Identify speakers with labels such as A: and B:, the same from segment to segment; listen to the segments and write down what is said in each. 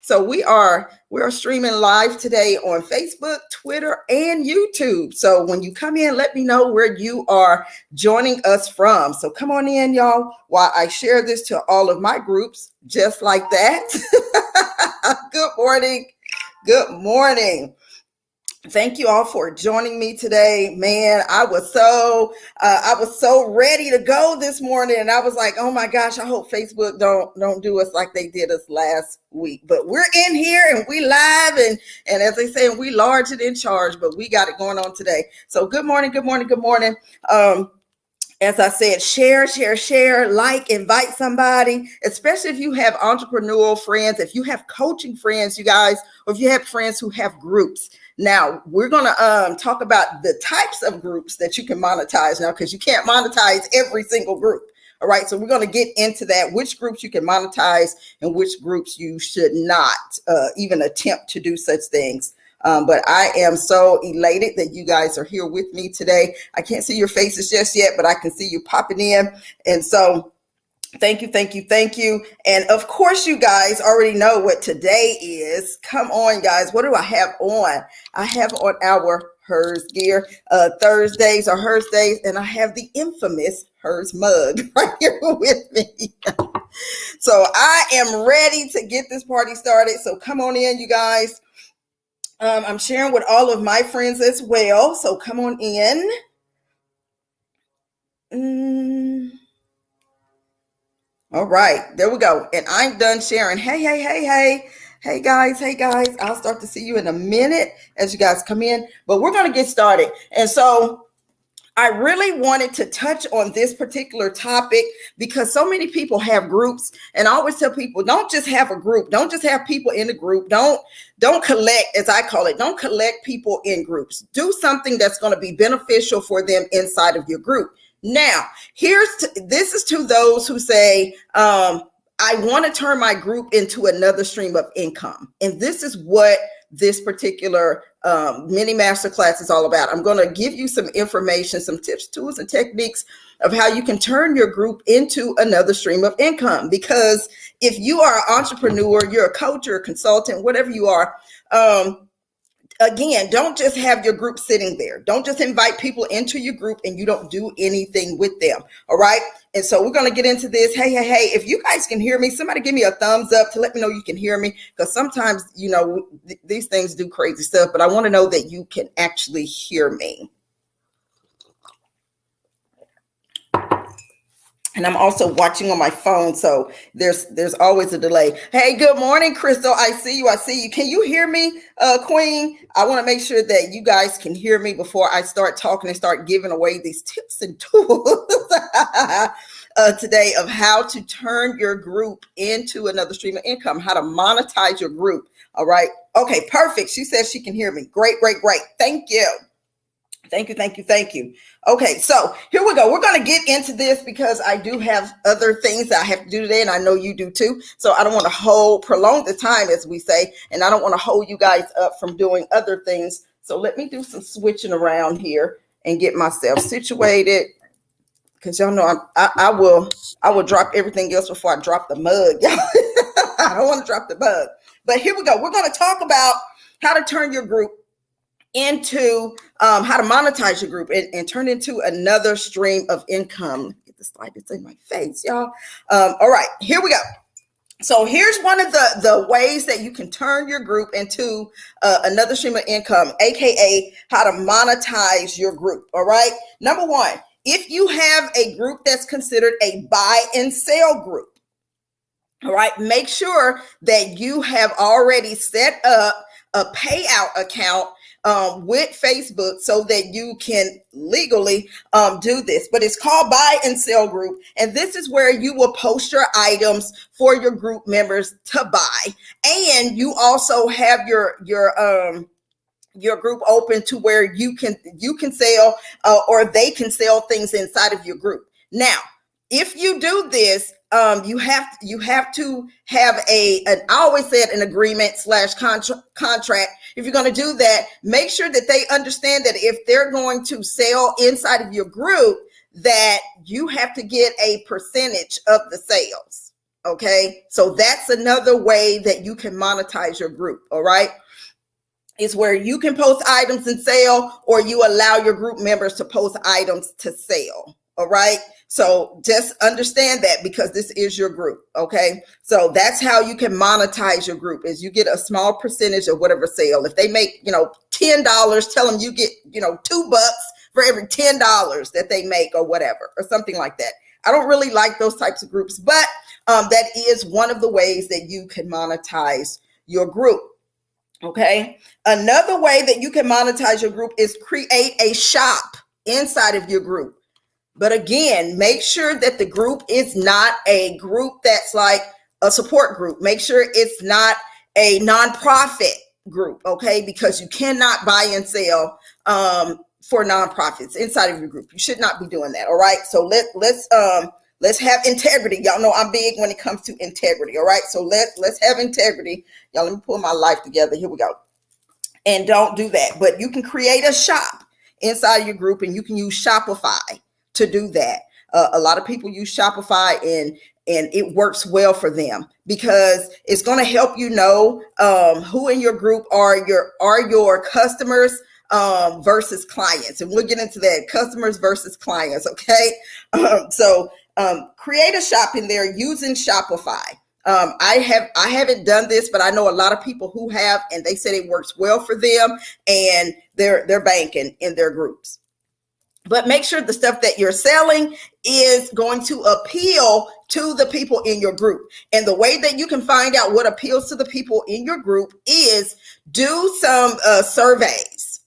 A: So we are streaming live today on Facebook, Twitter, and YouTube. So when you come in, let me know where you are joining us from. So come on in, y'all, while I share this to all of my groups, just like that. Good morning. Good morning. Thank you all for joining me today. Man, I was so ready to go this morning, and I was like, oh my gosh, I hope Facebook don't do us like they did us last week. But we're in here and we live, and as they say, we large and in charge, but we got it going on today. So good morning, good morning, good morning. As I said, share, like, invite somebody, especially if you have entrepreneurial friends, if you have coaching friends, you guys, or if you have friends who have groups. Now, we're going to talk about the types of groups that you can monetize now, because you can't monetize every single group. All right, so we're going to get into that, which groups you can monetize and which groups you should not even attempt to do such things. But I am so elated that you guys are here with me today. I can't see your faces just yet, but I can see you popping in. And so thank you, thank you, thank you. And of course, you guys already know what today is. Come on, guys. What do I have on? I have on our Hers gear. Thursdays are Hers days, and I have the infamous Hers mug right here with me. So I am ready to get this party started. So come on in, you guys. I'm sharing with all of my friends as well. So come on in. All right, there we go. And I'm done sharing. Hey, hey, hey, hey. Hey guys, hey guys. I'll start to see you in a minute as you guys come in, but we're going to get started. And so I really wanted to touch on this particular topic because so many people have groups, and I always tell people, don't just have a group. Don't just have people in a group. Don't collect, as I call it, don't collect people in groups. Do something that's going to be beneficial for them inside of your group. Now, this is to those who say, I want to turn my group into another stream of income. And this is what this particular mini masterclass is all about. I'm going to give you some information, some tips, tools, and techniques of how you can turn your group into another stream of income. Because if you are an entrepreneur, you're a coach, you're a consultant, whatever you are, again, don't just have your group sitting there. Don't just invite people into your group and you don't do anything with them. All right. And so we're going to get into this. Hey, hey, hey, if you guys can hear me, somebody give me a thumbs up to let me know you can hear me. Because sometimes, these things do crazy stuff, but I want to know that you can actually hear me. And I'm also watching on my phone, so there's always a delay. Hey, good morning, Crystal. I see you. Can you hear me, Queen? I want to make sure that you guys can hear me before I start talking and start giving away these tips and tools today of how to turn your group into another stream of income, how to monetize your group. All right. Okay, perfect. She says she can hear me. Great. Thank you. Thank you. Okay, so here we go. We're going to get into this because I do have other things that I have to do today, and I know you do too. So I don't want to prolong the time, as we say, and I don't want to hold you guys up from doing other things. So let me do some switching around here and get myself situated, because y'all know I will drop everything else before I drop the mug. I don't want to drop the mug. But here we go. We're going to talk about how to turn your group into how to monetize your group and turn into another stream of income. Get this light, it's in my face, y'all. All right, here we go. So here's one of the ways that you can turn your group into another stream of income, aka how to monetize your group. All right. Number one, if you have a group that's considered a buy and sell group, all right, make sure that you have already set up a payout account with Facebook so that you can legally do this. But it's called Buy and Sell Group. And this is where you will post your items for your group members to buy. And you also have your group open to where you can sell or they can sell things inside of your group. Now, if you do this, you have to have I always said an agreement / contract. If you're going to do that, make sure that they understand that if they're going to sell inside of your group, that you have to get a percentage of the sales. Okay, so that's another way that you can monetize your group. All right, is where you can post items and sell, or you allow your group members to post items to sell. All right, so just understand that, because this is your group. Okay, so that's how you can monetize your group, is you get a small percentage of whatever sale. If they make $10, tell them you get $2 for every $10 that they make, or whatever, or something like that. I don't really like those types of groups, but that is one of the ways that you can monetize your group. Okay. Another way that you can monetize your group is create a shop inside of your group. But again, make sure that the group is not a group that's like a support group. Make sure it's not a nonprofit group, okay? Because you cannot buy and sell for nonprofits inside of your group. You should not be doing that. All right. So let's have integrity. Y'all know I'm big when it comes to integrity. All right. So let's have integrity. Y'all, let me pull my life together. Here we go. And don't do that. But you can create a shop inside your group, and you can use Shopify to do that. A lot of people use Shopify, and it works well for them, because it's going to help you know who in your group are your customers versus clients. And we'll get into that, customers versus clients. Okay. So create a shop in there using Shopify. I haven't done this, but I know a lot of people who have, and they said it works well for them, and they're banking in their groups. But make sure the stuff that you're selling is going to appeal to the people in your group. And the way that you can find out what appeals to the people in your group is do some surveys.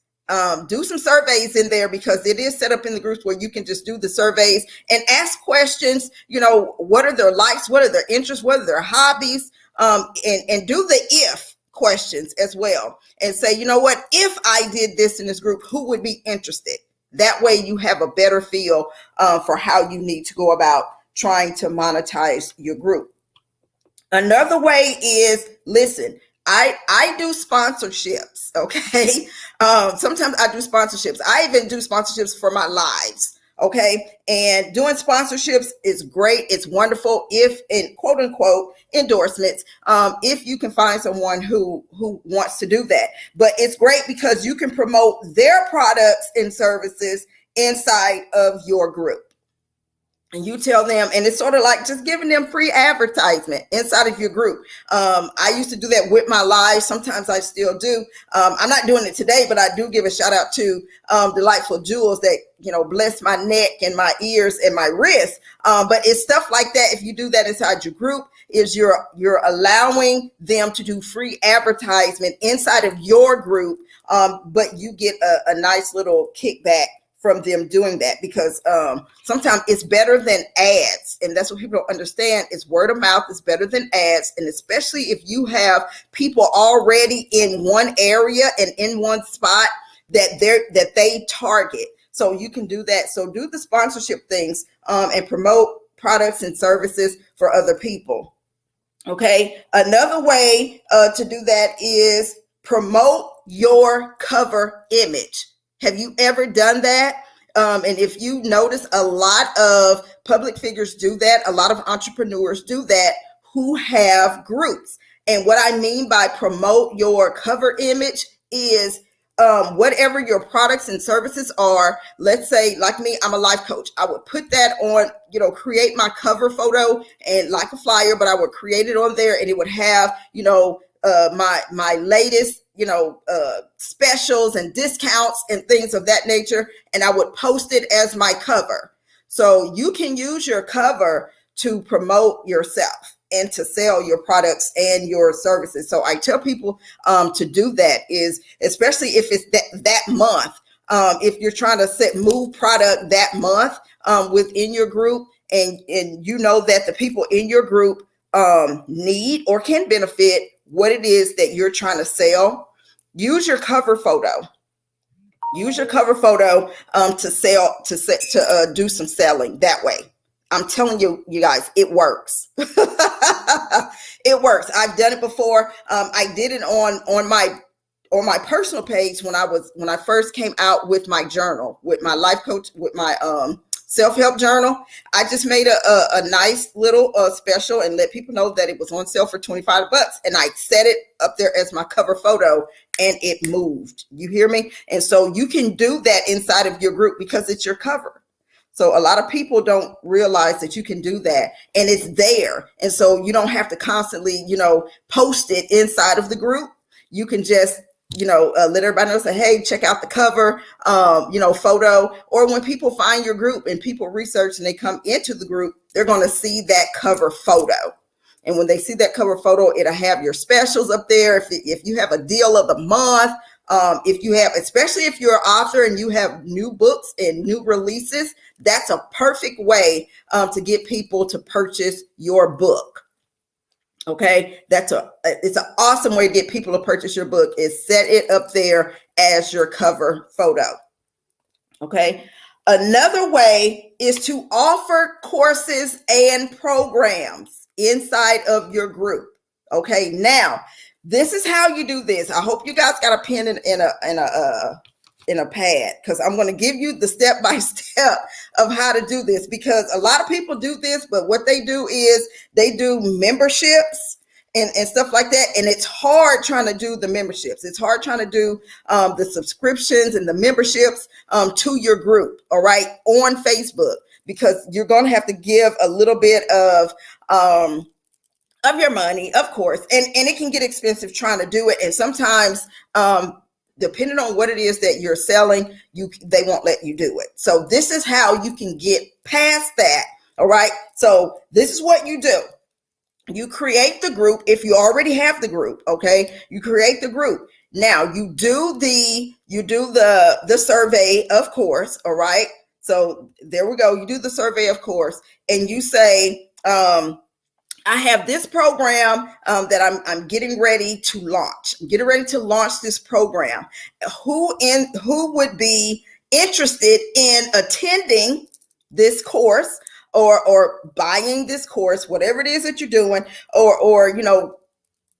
A: Do some surveys in there, because it is set up in the groups where you can just do the surveys and ask questions. What are their likes? What are their interests? What are their hobbies? And do the if questions as well, and say, you know what, if I did this in this group, who would be interested? That way you have a better feel for how you need to go about trying to monetize your group. Another way is, listen, I do sponsorships, okay? Sometimes I do sponsorships. I even do sponsorships for my lives, okay? And doing sponsorships is great. It's wonderful if, in quote unquote, endorsements, if you can find someone who wants to do that. But it's great because you can promote their products and services inside of your group. And you tell them, and it's sort of like just giving them free advertisement inside of your group. I used to do that with my lives. Sometimes I still do. I'm not doing it today, but I do give a shout out to Delightful Jewels that, bless my neck and my ears and my wrist. But it's stuff like that. If you do that inside your group, is you're allowing them to do free advertisement inside of your group. But you get a nice little kickback from them doing that, because sometimes it's better than ads. And that's what people don't understand, is word of mouth is better than ads. And especially if you have people already in one area and in one spot that they target. So you can do that. So do the sponsorship things and promote products and services for other people. Okay. Another way to do that is promote your cover image. Have you ever done that? And if you notice, a lot of public figures do that. A lot of entrepreneurs do that who have groups. And what I mean by promote your cover image is whatever your products and services are. Let's say, like me, I'm a life coach. I would put that on, create my cover photo and like a flyer, but I would create it on there, and it would have, my latest, specials and discounts and things of that nature. And I would post it as my cover. So you can use your cover to promote yourself and to sell your products and your services. So I tell people to do that, is especially if it's that month. If you're trying to move product that month within your group, and you know that the people in your group need or can benefit what it is that you're trying to sell, use your cover photo. Use your cover photo to do some selling that way. I'm telling you, you guys, it works. It works. I've done it before. I did it on my personal page when I first came out with my journal, with my life coach, with my self-help journal. I just made a nice little special and let people know that it was on sale for $25, and I set it up there as my cover photo, and it moved. You hear me? And so you can do that inside of your group because it's your cover. So a lot of people don't realize that you can do that, and it's there. And so you don't have to constantly, post it inside of the group. You can just, let everybody know, say, hey, check out the cover, photo. Or when people find your group and people research and they come into the group, they're going to see that cover photo. And when they see that cover photo, it'll have your specials up there. If you have a deal of the month, if you have, especially if you're an author and you have new books and new releases, that's a perfect way to get people to purchase your book. Okay, it's an awesome way to get people to purchase your book, is set it up there as your cover photo. Okay, another way is to offer courses and programs inside of your group. Okay, now this is how you do this. I hope you guys got a pen in a pad, because I'm going to give you the step-by-step of how to do this, because a lot of people do this, but what they do is they do memberships and stuff like that. And it's hard trying to do the memberships. It's hard trying to do the subscriptions and the memberships to your group, all right, on Facebook, because you're going to have to give a little bit of your money, of course, and it can get expensive trying to do it. And sometimes, depending on what it is that you're selling, they won't let you do it. So this is how you can get past that. All right. So this is what you do. You create the group. If you already have the group, okay, you create the group. Now you do the survey, of course. All right. So there we go. You do the survey, of course, and you say, I have this program that I'm getting ready to launch. I'm getting ready to launch this program. Who would be interested in attending this course or buying this course, whatever it is that you're doing, or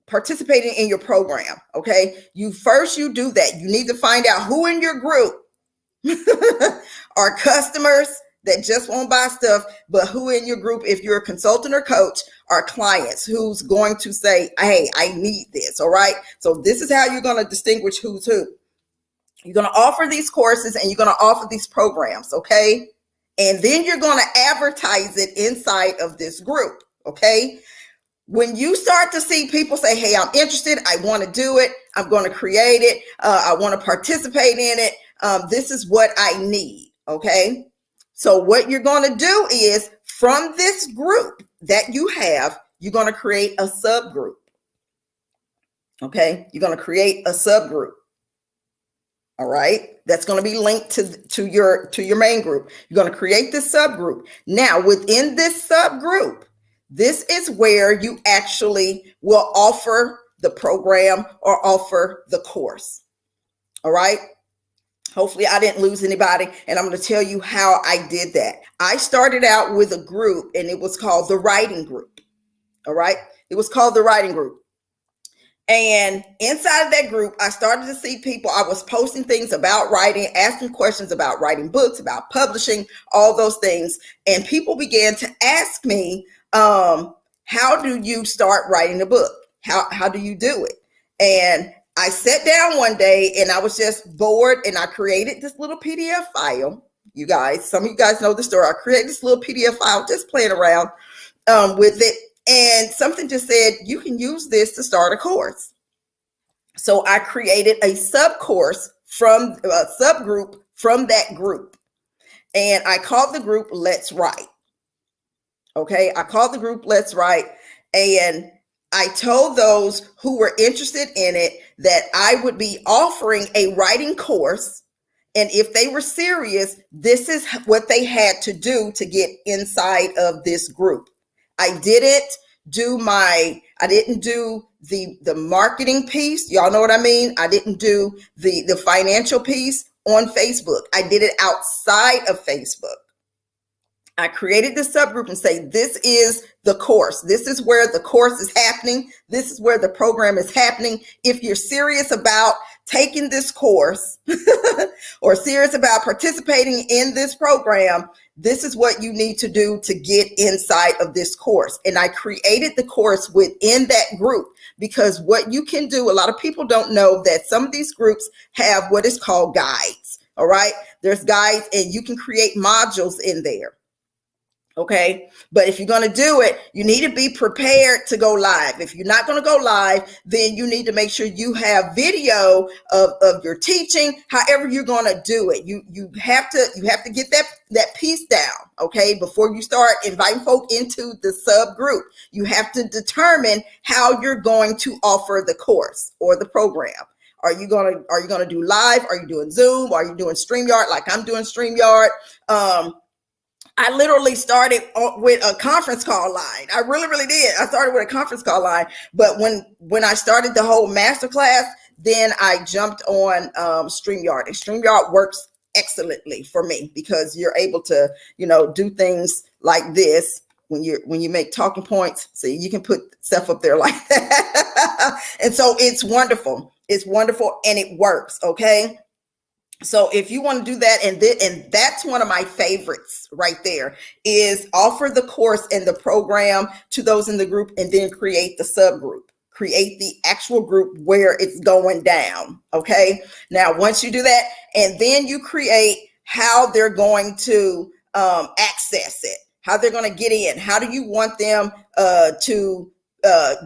A: participating in your program? Okay, you do that. You need to find out who in your group are customers that just won't buy stuff, but who in your group, if you're a consultant or coach, are clients who's going to say, hey, I need this. All right. So this is how you're going to distinguish who's who. You're going to offer these courses and you're going to offer these programs. Okay. And then you're going to advertise it inside of this group. Okay. When you start to see people say, hey, I'm interested, I want to do it, I'm going to create it, I want to participate in it, this is what I need. Okay. So what you're going to do is, from this group that you have, you're going to create a subgroup. Okay. You're going to create a subgroup. All right. That's going to be linked to your main group. You're going to create this subgroup. Now, within this subgroup, this is where you actually will offer the program or offer the course. All right. Hopefully I didn't lose anybody, and I'm going to tell you how I did that. I started out with a group, and it was called the Writing Group. All right. It was called the Writing Group. And inside of that group, I started to see people. I was posting things about writing, asking questions about writing books, about publishing, all those things. And people began to ask me, how do you start writing a book? How do you do it? And I sat down one day and I was just bored, and I created this little PDF file. You guys, some of you guys know the story. I created this little PDF file, just playing around with it. And something just said, you can use this to start a course. So I created a subgroup from that group. And I called the group Let's Write. Okay, I called the group Let's Write. And I told those who were interested in it that I would be offering a writing course. And if they were serious, this is what they had to do to get inside of this group. I didn't do the marketing piece. Y'all know what I mean? I didn't do the financial piece on Facebook. I did it outside of Facebook. I created this subgroup and say, this is the course. This is where the course is happening. This is where the program is happening. If you're serious about taking this course or serious about participating in this program, this is what you need to do to get inside of this course. And I created the course within that group, because what you can do, a lot of people don't know that some of these groups have what is called guides. All right. There's guides, and you can create modules in there. Okay. But if you're going to do it, you need to be prepared to go live. If you're not going to go live, then you need to make sure you have video of your teaching, however you're going to do it. You have to get that piece down. Okay. Before you start inviting folk into the subgroup, you have to determine how you're going to offer the course or the program. Are you gonna do live? Are you doing Zoom? Are you doing StreamYard like I'm doing StreamYard? I literally started with a conference call line. I really did. I started with a conference call line. But when I started the whole masterclass, then I jumped on StreamYard. And StreamYard works excellently for me, because you're able to, do things like this when you make talking points. So you can put stuff up there like that. And so it's wonderful. It's wonderful, and it works. Okay. So if you want to do that, and that's one of my favorites right there, is offer the course and the program to those in the group, and then create the subgroup, create the actual group where it's going down. Okay. Now, once you do that, and then you create how they're going to access it, how they're going to get in, how do you want them to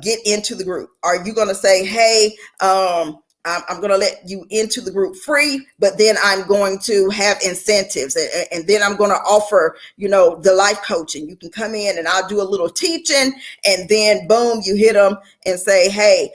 A: get into the group? Are you going to say, hey, I'm going to let you into the group free, but then I'm going to have incentives, and then I'm going to offer, the life coaching. You can come in and I'll do a little teaching, and then boom, you hit them and say, hey,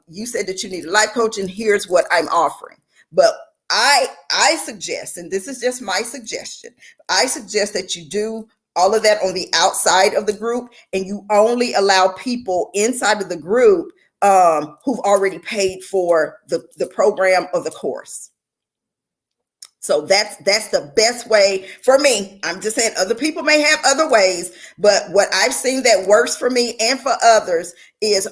A: you said that you need a life coaching. Here's what I'm offering. But I suggest, and this is just my suggestion, I suggest that you do all of that on the outside of the group, and you only allow people inside of the group who've already paid for the program or the course. So that's the best way for me. I'm just saying other people may have other ways, but what I've seen that works for me and for others is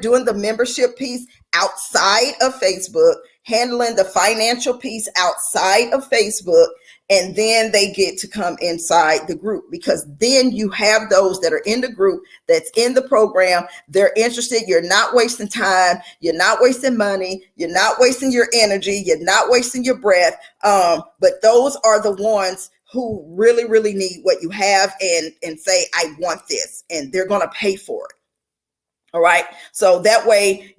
A: doing the membership piece outside of Facebook, handling the financial piece outside of Facebook, and then they get to come inside the group, because then you have those that are in the group, that's in the program, they're interested. You're not wasting time. You're not wasting money. You're not wasting your energy. You're not wasting your breath. But those are the ones who really need what you have, and say, I want this, and they're going to pay for it. All right. So that way,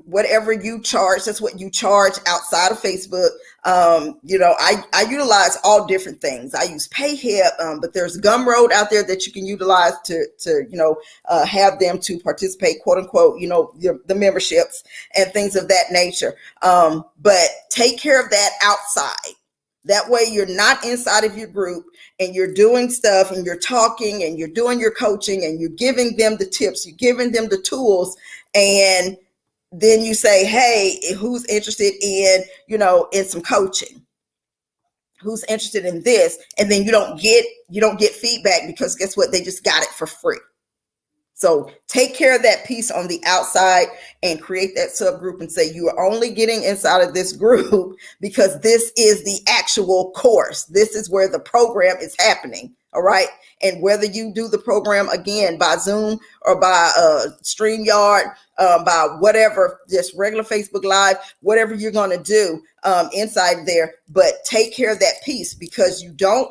A: whatever you charge, that's what you charge outside of Facebook. I utilize all different things. I use PayHip, but there's Gumroad out there that you can utilize to have them to participate, quote unquote, the memberships and things of that nature. But take care of that outside. That way you're not inside of your group, and you're doing stuff, and you're talking, and you're doing your coaching, and you're giving them the tips, you're giving them the tools, and then you say, hey, who's interested in, in some coaching? Who's interested in this? And then you don't get feedback, because guess what? They just got it for free. So take care of that piece on the outside, and create that subgroup, and say you are only getting inside of this group because this is the actual course. This is where the program is happening. All right. And whether you do the program again by Zoom or by StreamYard, by whatever, just regular Facebook Live, whatever you're going to do inside there, but take care of that piece, because you don't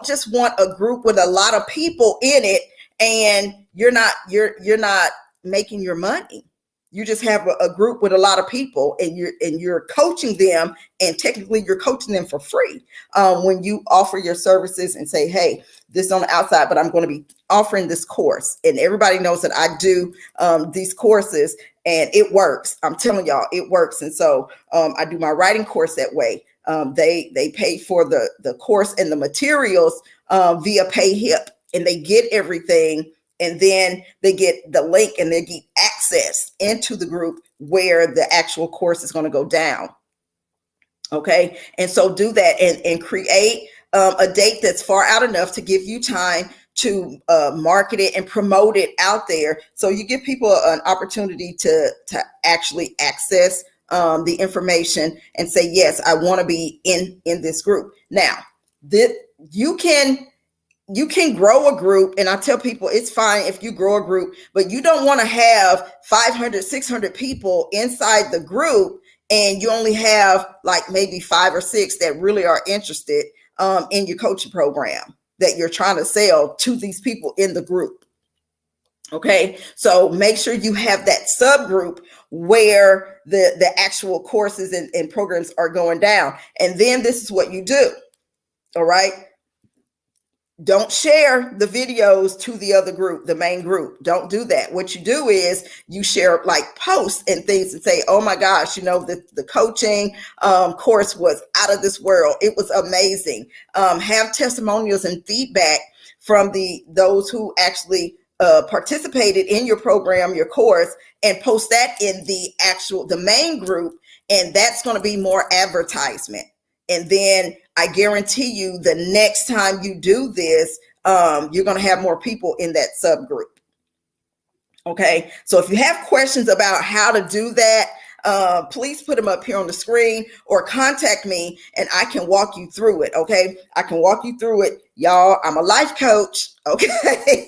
A: just want a group with a lot of people in it, and you're not making your money. You just have a group with a lot of people, and you're coaching them, and technically you're coaching them for free when you offer your services and say, hey, this is on the outside, but I'm going to be offering this course. And everybody knows that I do these courses, and it works. I'm telling y'all, it works. And so I do my writing course that way. They pay for the course and the materials via PayHip, and they get everything. And then they get the link, and they get access into the group where the actual course is going to go down. Okay. And so do that, and create a date that's far out enough to give you time to market it and promote it out there. So you give people an opportunity to actually access the information and say, yes, I want to be in this group. Now, you can grow a group, and I tell people it's fine if you grow a group, but you don't want to have 500, 600 people inside the group and you only have like maybe 5 or 6 that really are interested in your coaching program that you're trying to sell to these people in the group. Okay, so make sure you have that subgroup where the actual courses and programs are going down. And then this is what you do. All right. Don't share the videos to the other group, the main group. Don't do that. What you do is you share like posts and things and say, oh my gosh, the coaching course was out of this world. It was amazing. Have testimonials and feedback from those who actually participated in your program, your course, and post that in the main group. And that's going to be more advertisement. And then I guarantee you the next time you do this, you're going to have more people in that subgroup. Okay. So if you have questions about how to do that, please put them up here on the screen or contact me and I can walk you through it. Okay. I can walk you through it. Y'all, I'm a life coach. Okay.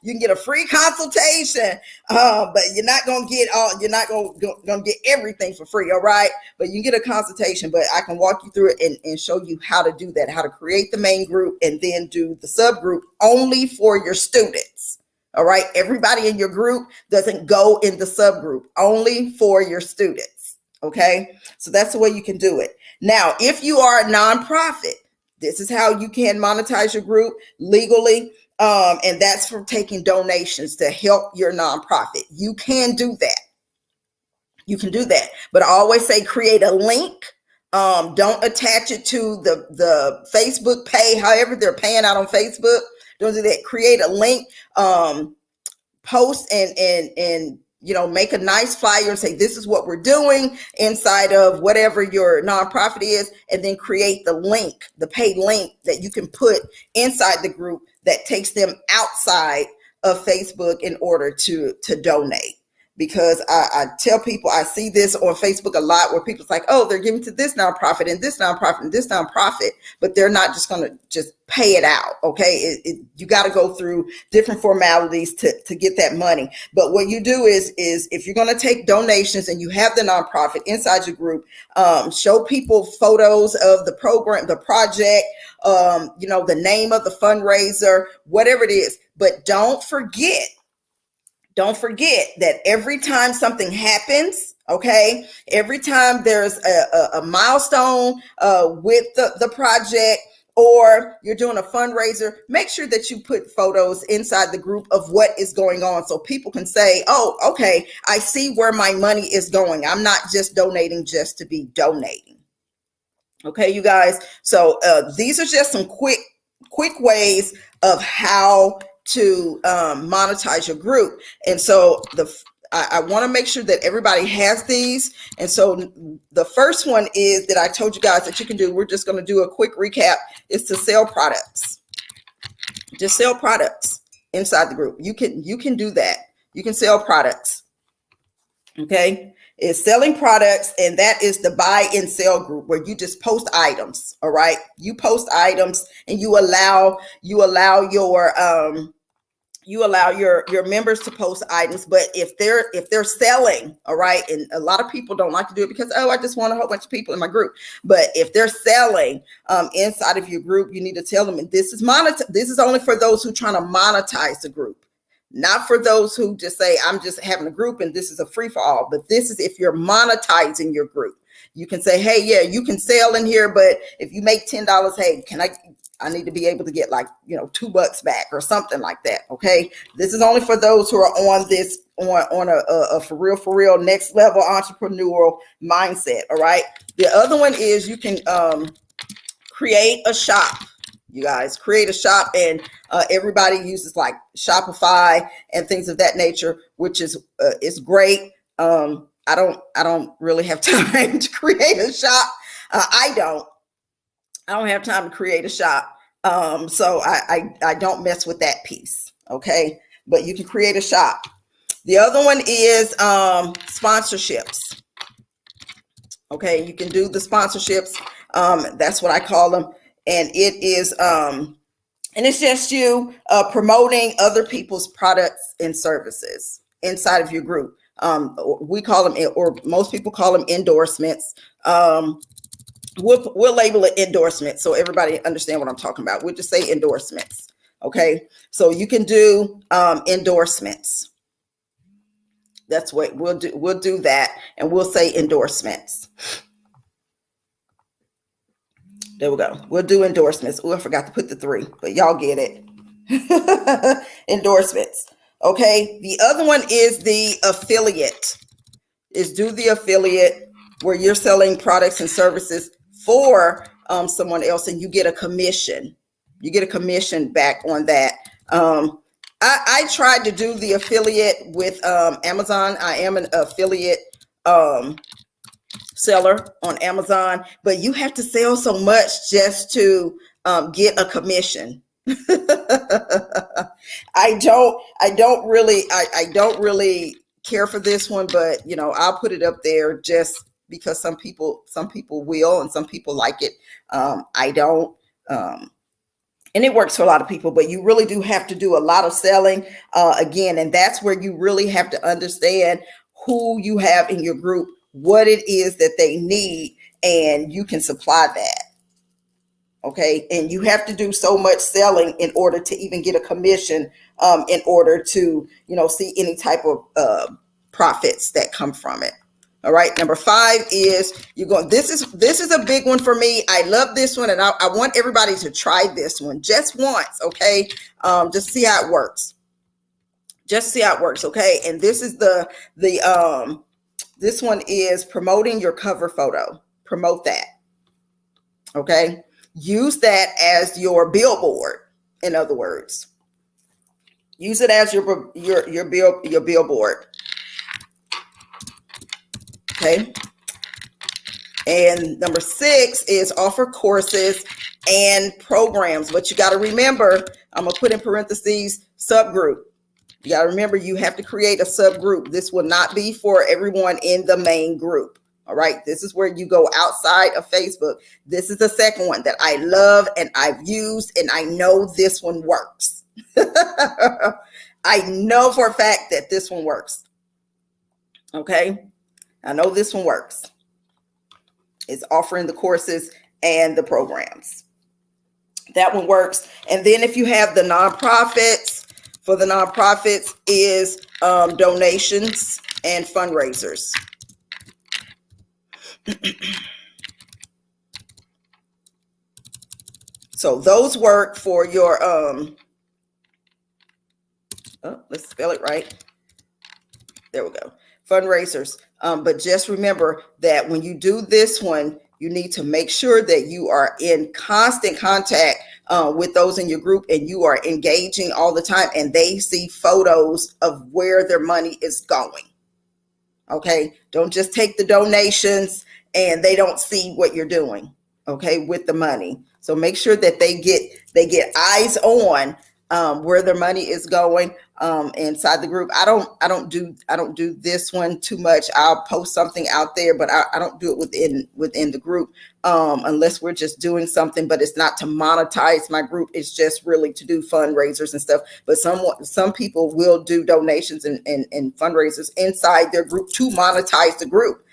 A: You can get a free consultation, but you're not going to get everything for free. All right. But you can get a consultation, but I can walk you through it and show you how to do that, how to create the main group and then do the subgroup only for your students. All right. Everybody in your group doesn't go in the subgroup, only for your students. Okay. So that's the way you can do it. Now, if you are a nonprofit, this is how you can monetize your group legally. And that's for taking donations to help your nonprofit. You can do that. You can do that. But I always say create a link. Don't attach it to the Facebook pay, however they're paying out on Facebook. Don't do that. Create a link, post and make a nice flyer and say, this is what we're doing inside of whatever your nonprofit is, and then create the link, the paid link that you can put inside the group that takes them outside of Facebook in order to donate. Because I tell people, I see this on Facebook a lot where people's like, oh, they're giving to this nonprofit and this nonprofit and this nonprofit, but they're not just going to just pay it out. Okay. You got to go through different formalities to get that money. But what you do is if you're going to take donations and you have the nonprofit inside your group, show people photos of the program, the project, the name of the fundraiser, whatever it is. But don't forget that every time something happens, okay, every time there's a milestone with the project or you're doing a fundraiser, make sure that you put photos inside the group of what is going on so people can say, oh, okay, I see where my money is going. I'm not just donating just to be donating. Okay, you guys. So these are just some quick ways of how to monetize your group. And so I want to make sure that everybody has these. And so the first one is that I told you guys that you can do, we're just going to do a quick recap, is to sell products. Just sell products inside the group. You can do that. You can sell products. Okay. Is selling products, and that is the buy and sell group where you just post items. All right. You post items and you allow your members to post items. But if they're selling, all right, and a lot of people don't like to do it because, oh, I just want a whole bunch of people in my group. But if they're selling inside of your group, you need to tell them, and this is only for those who are trying to monetize the group. Not for those who just say, I'm just having a group and this is a free for all. But this is if you're monetizing your group. You can say, hey, yeah, you can sell in here, but if you make $10, hey, I need to be able to get like, $2 back or something like that. Okay. This is only for those who are on this, on a for real next level entrepreneurial mindset. All right. The other one is you can create a shop. You guys create a shop, and everybody uses like Shopify and things of that nature, which is great. I don't really have time to create a shop. I don't. I don't have time to create a shop. So I don't mess with that piece. Okay. But you can create a shop. The other one is sponsorships. Okay. You can do the sponsorships. That's what I call them. And it is, and it's just you promoting other people's products and services inside of your group. We call them, or most people call them endorsements. We'll label it endorsements so everybody understand what I'm talking about. We'll just say endorsements. Okay, so you can do endorsements. That's what we'll do. We'll do that, and we'll say endorsements. There we go. We'll do endorsements. Oh, I forgot to put the 3, but y'all get it. Endorsements. Okay. The other one is the affiliate. Is do the affiliate where you're selling products and services for someone else, and you get a commission. You get a commission back on that. I tried to do the affiliate with Amazon. I am an affiliate seller on Amazon, but you have to sell so much just to get a commission. I don't really care for this one, but you know, I'll put it up there just because some people will and some people like it. I don't. And it works for a lot of people, but you really do have to do a lot of selling again. And that's where you really have to understand who you have in your group, what it is that they need, and you can supply that. Okay. And you have to do so much selling in order to even get a commission, in order to, you know, see any type of profits that come from it. All right. Number 5 is this is a big one for me. I love this one. And I want everybody to try this one just once. Okay. Just see how it works. Just see how it works. Okay. And this is this one is promoting your cover photo. Promote that. Okay. Use that as your billboard. In other words, use it as your billboard. Okay. And number 6 is offer courses and programs. But you got to remember, I'm going to put in parentheses, subgroup. You got to remember, you have to create a subgroup. This will not be for everyone in the main group. All right. This is where you go outside of Facebook. This is the second one that I love and I've used, and I know this one works. I know for a fact that this one works. Okay. I know this one works. It's offering the courses and the programs. That one works. And then if you have the nonprofits, for the nonprofits is donations and fundraisers. So those work for your, let's spell it right. There we go. Fundraisers. But just remember that when you do this one, you need to make sure that you are in constant contact with those in your group, and you are engaging all the time, and they see photos of where their money is going. Okay. Don't just take the donations and they don't see what you're doing. Okay. With the money. So make sure that they get eyes on where their money is going inside the group. I don't do this one too much. I'll post something out there, but I don't do it within the group unless we're just doing something, but it's not to monetize my group. It's just really to do fundraisers and stuff. But some people will do donations and fundraisers inside their group to monetize the group,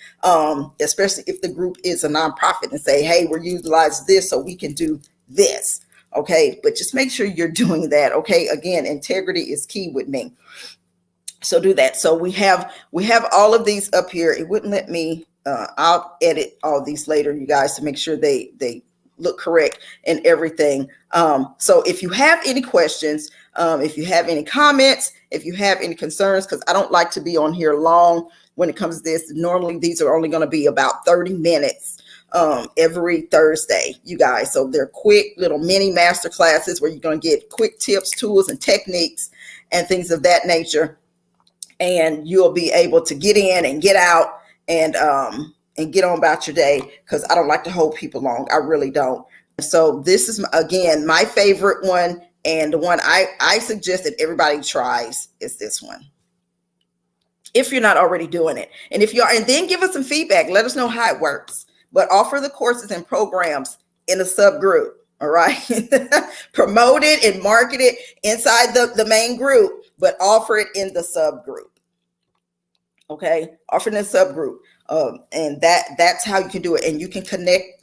A: especially if the group is a nonprofit, and say, hey, we're utilizing this so we can do this. Okay, but just make sure you're doing that. Okay, again, integrity is key with me. So do that. So we have all of these up here. It wouldn't let me. I'll edit all these later, you guys, to make sure they look correct and everything. So if you have any questions, if you have any comments, if you have any concerns, because I don't like to be on here long when it comes to this. Normally, these are only going to be about 30 minutes. Every Thursday, you guys. So they're quick little mini master classes where you're going to get quick tips, tools, and techniques and things of that nature. And you'll be able to get in and get out and get on about your day, because I don't like to hold people long. I really don't. So this is, again, my favorite one, and the one I suggest that everybody tries is this one, if you're not already doing it. And if you are, and then give us some feedback. Let us know how it works. But offer the courses and programs in a subgroup. All right. Promote it and market it inside the main group, but offer it in the subgroup. Okay. Offer it in a subgroup. And that's how you can do it. And you can connect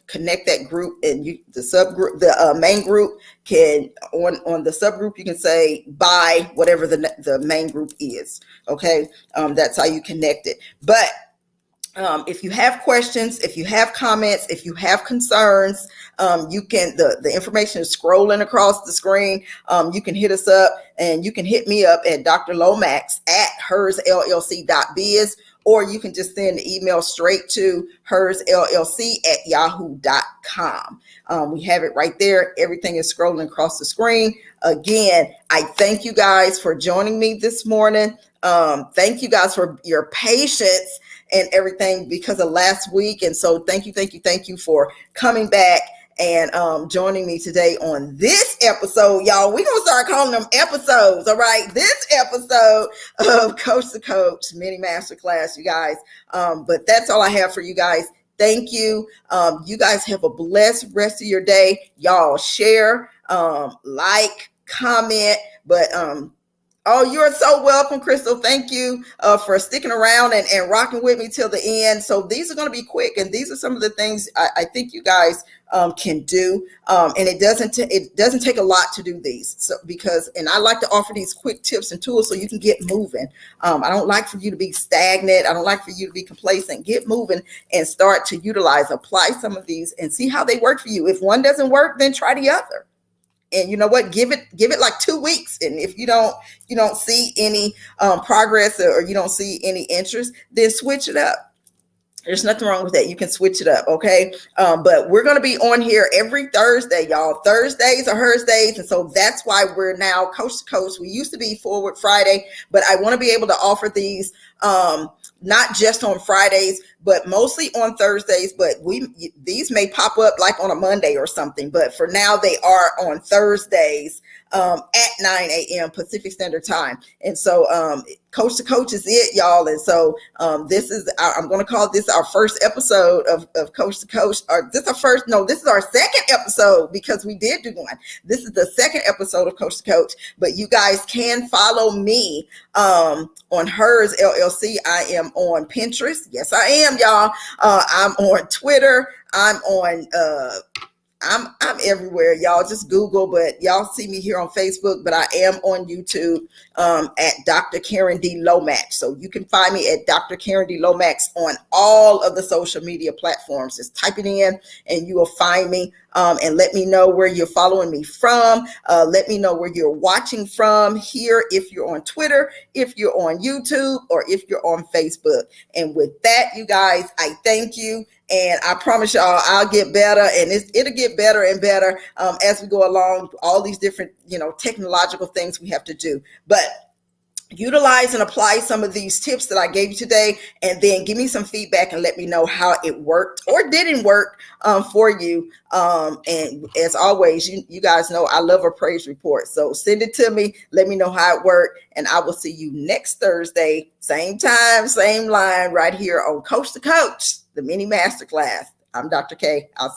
A: that group, and the subgroup, the main group can, on the subgroup, you can say buy whatever the main group is. Okay. That's how you connect it. But if you have questions, if you have comments, if you have concerns, you can, the information is scrolling across the screen. You can hit us up, and you can hit me up at Dr. Lomax at hersllc.biz, or you can just send an email straight to hersllc@yahoo.com. We have it right there. Everything is scrolling across the screen. Again, I thank you guys for joining me this morning. Thank you guys for your patience and everything because of last week. And so thank you for coming back and joining me today on this episode, y'all. We're going to start calling them episodes, all right? This episode of Coach to Coach Mini Masterclass, you guys. But that's all I have for you guys. Thank you. You guys have a blessed rest of your day. Y'all share, like, comment, but oh, you're so welcome, Crystal. Thank you for sticking around and rocking with me till the end. So these are going to be quick, and these are some of the things I think you guys can do. And it doesn't take a lot to do these. So and I like to offer these quick tips and tools so you can get moving. I don't like for you to be stagnant. I don't like for you to be complacent. Get moving and start to apply some of these and see how they work for you. If one doesn't work, then try the other. And you know what? Give it like 2 weeks. And if you don't see any progress, or you don't see any interest, then switch it up. There's nothing wrong with that. You can switch it up. Okay. But we're going to be on here every Thursday, y'all. Thursdays are Thursdays. And so that's why we're now Coach to Coach. We used to be Forward Friday, but I want to be able to offer these not just on Fridays, but mostly on Thursdays. But these may pop up like on a Monday or something. But for now, they are on Thursdays at 9 a.m. Pacific Standard Time. And so Coach to Coach is it, y'all. And so this is I'm going to call this our first episode of Coach to Coach. Or this is our second episode, because we did do one. This is the second episode of Coach to Coach. But you guys can follow me on Hers LLC. I am on Pinterest. Yes, I am, y'all. I'm on Twitter. I'm on I'm everywhere, y'all. Just Google, but y'all see me here on Facebook, but I am on YouTube at Dr. Karen D. Lomax. So you can find me at Dr. Karen D. Lomax on all of the social media platforms. Just type it in and you will find me. And let me know where you're following me from. Let me know where you're watching from here, if you're on Twitter, if you're on YouTube, or if you're on Facebook. And with that, you guys, I thank you. And I promise y'all, I'll get better, and it'll get better and better as we go along. All these different, technological things we have to do. But utilize and apply some of these tips that I gave you today, and then give me some feedback and let me know how it worked or didn't work for you. And as always, you guys know I love a praise report. So send it to me. Let me know how it worked, and I will see you next Thursday, same time, same line, right here on Coach to Coach, the mini masterclass. I'm Dr. K. I'll